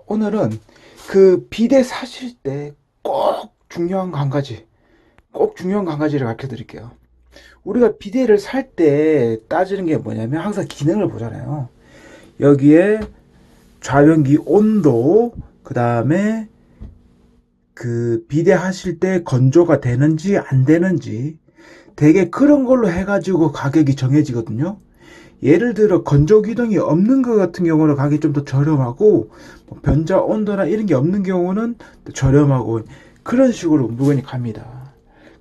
오늘은 그 비대 사실 때 꼭 중요한 거 한 가지, 꼭 중요한 거 한 가지를 가르쳐 드릴게요. 우리가 비대를 살 때 따지는 게 뭐냐면 항상 기능을 보잖아요. 여기에 좌변기 온도, 그 다음에 그 비대 하실 때 건조가 되는지 안 되는지 되게 그런 걸로 해가지고 가격이 정해지거든요. 예를 들어 건조 기능이 없는 것 같은 경우는 가격이 좀 더 저렴하고, 뭐 변자 온도나 이런 게 없는 경우는 또 저렴하고, 그런 식으로 물건이 갑니다.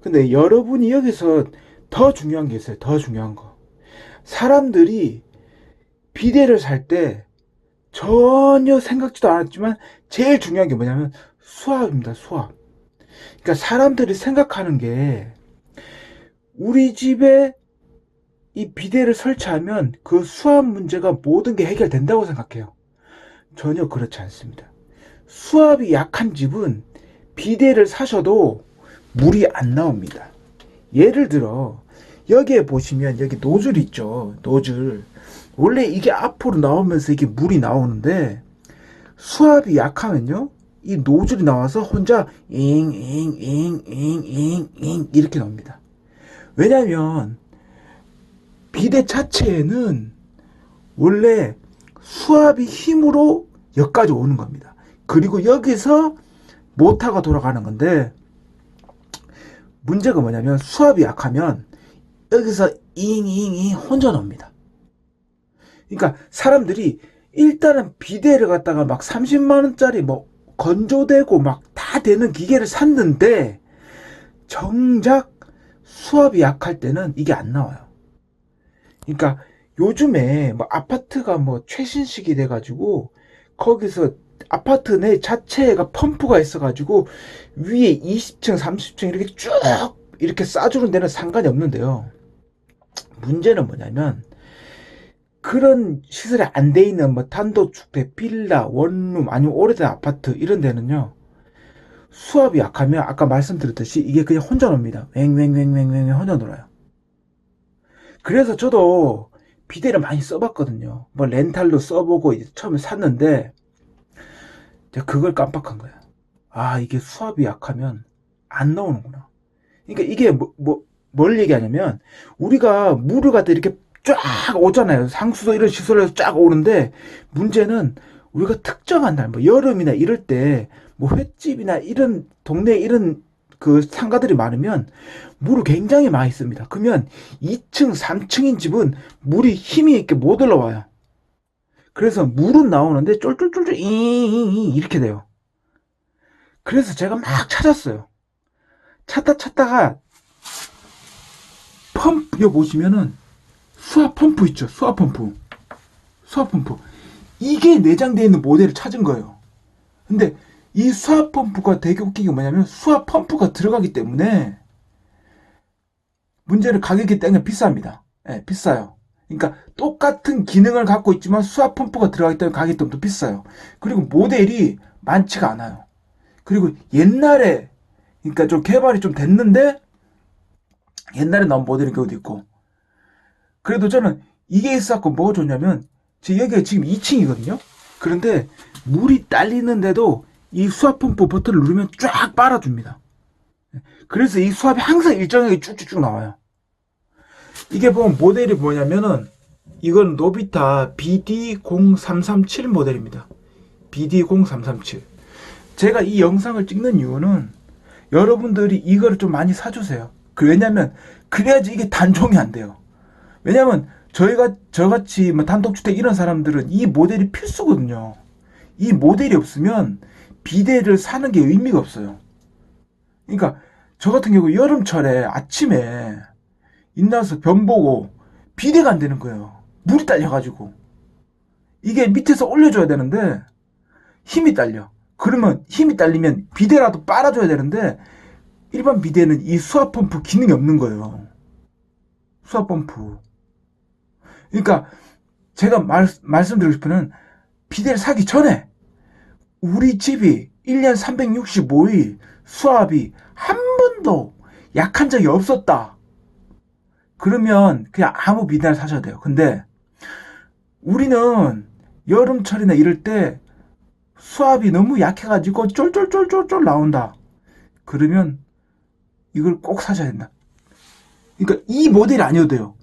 근데 여러분이 여기서 더 중요한 게 있어요. 더 중요한 거. 사람들이 비데를 살 때 전혀 생각지도 않았지만 제일 중요한 게 뭐냐면 수압입니다. 수압. 그러니까 사람들이 생각하는 게 우리 집에 이 비데를 설치하면 그 수압 문제가 모든 게 해결된다고 생각해요. 전혀 그렇지 않습니다. 수압이 약한 집은 비데를 사셔도 물이 안 나옵니다. 예를 들어 여기에 보시면 여기 노즐 있죠. 노즐. 원래 이게 앞으로 나오면서 이게 물이 나오는데 수압이 약하면요, 이 노즐이 나와서 혼자 잉잉잉잉잉잉 이렇게 나옵니다. 왜냐면 비데 자체에는 원래 수압이 힘으로 여기까지 오는 겁니다. 그리고 여기서 모터가 돌아가는 건데, 문제가 뭐냐면 수압이 약하면 여기서 잉잉잉 혼자 나옵니다. 그러니까 사람들이 일단은 비데를 갖다가 막 30만원짜리 뭐 건조되고 막 다 되는 기계를 샀는데 정작 수압이 약할 때는 이게 안 나와요. 그러니까 요즘에 뭐 아파트가 뭐 최신식이 돼가지고 거기서 아파트 내 자체가 펌프가 있어가지고 위에 20층, 30층 이렇게 쭉 이렇게 싸주는 데는 상관이 없는데요. 문제는 뭐냐면 그런 시설이 안 돼 있는 뭐 단독주택, 빌라, 원룸 아니면 오래된 아파트 이런 데는요, 수압이 약하면 아까 말씀드렸듯이 이게 그냥 혼자 놉니다. 왱왱왱왱왱 혼자 놀아요. 그래서 저도 비데를 많이 써봤거든요. 뭐 렌탈로 써보고 이제 처음에 샀는데 제가 그걸 깜빡한 거야. 아, 이게 수압이 약하면 안 나오는구나. 그러니까 이게 뭘 얘기하냐면 우리가 물을 갖다 이렇게 쫙 오잖아요. 상수도 이런 시설에서 쫙 오는데 문제는 우리가 특정한 날, 뭐 여름이나 이럴 때 뭐 횟집이나 이런 동네 이런 그 상가들이 많으면 물을 굉장히 많이 씁니다. 그러면 2층, 3층인 집은 물이 힘이 있게 못 올라와요. 그래서 물은 나오는데 쫄쫄쫄쫄 이렇게 돼요. 그래서 제가 막 찾았어요. 찾다가 펌프 여기 보시면은 수압 펌프 있죠. 수압 펌프. 수압 펌프. 이게 내장되어 있는 모델을 찾은 거예요. 근데 이 수압 펌프가 되게 웃긴 게 뭐냐면 수압 펌프가 들어가기 때문에 문제는 가격이 땡겨 비쌉니다. 예, 비싸요. 그러니까 똑같은 기능을 갖고 있지만 수압 펌프가 들어가기 때문에 가격이 좀 더 비싸요. 그리고 모델이 많지가 않아요. 그리고 옛날에, 그러니까 좀 개발이 좀 됐는데 옛날에 나온 모델이 그것도 있고. 그래도 저는 이게 있었고 뭐가 좋냐면 제 여기가 지금 2층이거든요. 그런데 물이 딸리는데도 이 수압 펌프 버튼을 누르면 쫙 빨아줍니다. 그래서 이 수압이 항상 일정하게 쭉쭉쭉 나와요. 이게 보면 모델이 뭐냐면은 이건 노비타 BD0337 모델입니다. BD0337. 제가 이 영상을 찍는 이유는 여러분들이 이거를 좀 많이 사주세요. 왜냐면 그래야지 이게 단종이 안 돼요. 왜냐면 저같이 뭐 단독주택 이런 사람들은 이 모델이 필수거든요. 이 모델이 없으면 비데를 사는 게 의미가 없어요. 그러니까 저 같은 경우 여름철에 아침에 인나서 변 보고 비데가 안 되는 거예요. 물이 딸려가지고. 이게 밑에서 올려줘야 되는데 힘이 딸려. 그러면 힘이 딸리면 비데라도 빨아줘야 되는데 일반 비데는 이 수압 펌프 기능이 없는 거예요. 수압 펌프. 그러니까 제가 말씀드리고 싶은 건 비데를 사기 전에 우리 집이 1년 365일 수압이 한 번도 약한 적이 없었다. 그러면 그냥 아무 비데를 사셔도 돼요. 근데 우리는 여름철이나 이럴 때 수압이 너무 약해가지고 쫄쫄쫄쫄쫄 나온다. 그러면 이걸 꼭 사셔야 된다. 그러니까 이 모델이 아니어도 돼요.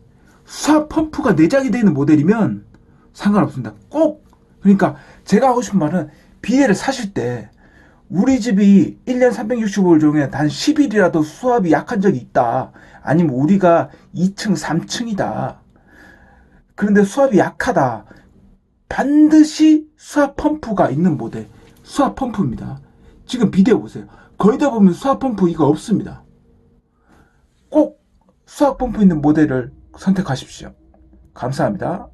수압 펌프가 내장이 되어 있는 모델이면 상관없습니다. 꼭. 그러니까 제가 하고 싶은 말은 비데를 사실 때 우리 집이 1년 365일 중에 단 10일이라도 수압이 약한 적이 있다. 아니면 우리가 2층, 3층이다. 그런데 수압이 약하다. 반드시 수압 펌프가 있는 모델. 수압 펌프입니다. 지금 비디오 보세요. 거의 다 보면 수압 펌프 이거 없습니다. 꼭 수압 펌프 있는 모델을 선택하십시오. 감사합니다.